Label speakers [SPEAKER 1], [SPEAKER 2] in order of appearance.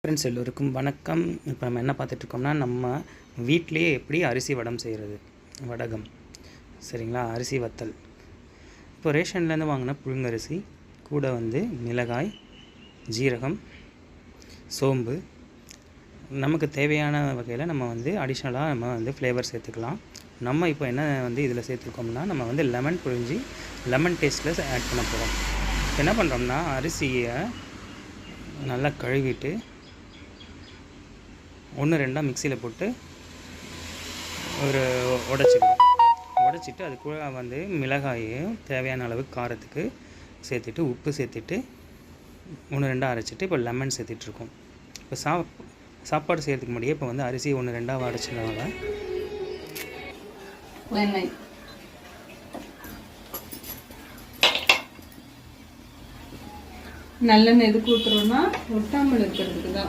[SPEAKER 1] Friends எல்லோருக்கும் வணக்கம். இப்போ நம்ம என்ன பார்த்துட்ருக்கோம்னா, நம்ம வீட்டிலையே எப்படி அரிசி வடம் செய்கிறது, வடகம். சரிங்களா? அரிசி வத்தல். இப்போ ரேஷன்லேருந்து வாங்கின புழுங்கரிசி கூட வந்து மிளகாய், ஜீரகம், சோம்பு, நமக்கு தேவையான வகையில் நம்ம வந்து அடிஷ்னலாக நம்ம வந்து ஃப்ளேவர் சேர்த்துக்கலாம். நம்ம இப்போ என்ன வந்து இதில் சேர்த்துருக்கோம்னா, நம்ம வந்து லெமன் புழிஞ்சி லெமன் டேஸ்ட்டில் ஆட் பண்ண போகிறோம். என்ன பண்ணுறோம்னா, அரிசியை நல்லா கழுவிட்டு 1-2 மிக்சியில் போட்டு ஒரு உடைச்சிட்டு அது கூட வந்து மிளகாயையும் தேவையான அளவு காரத்துக்கு சேர்த்துட்டு உப்பு சேர்த்துட்டு 1-2 அரைச்சிட்டு இப்போ லெமன் சேர்த்துட்ருக்கோம். இப்போ சாப்பாடு செய்கிறதுக்கு முன்னாடியே இப்போ வந்து அரிசி 1-2 அரைச்சதுனால
[SPEAKER 2] நல்லெண்ணெய் எதுக்கு ஊற்றுறோன்னா ஒட்டாமல் இருக்கிறதுக்கு தான்.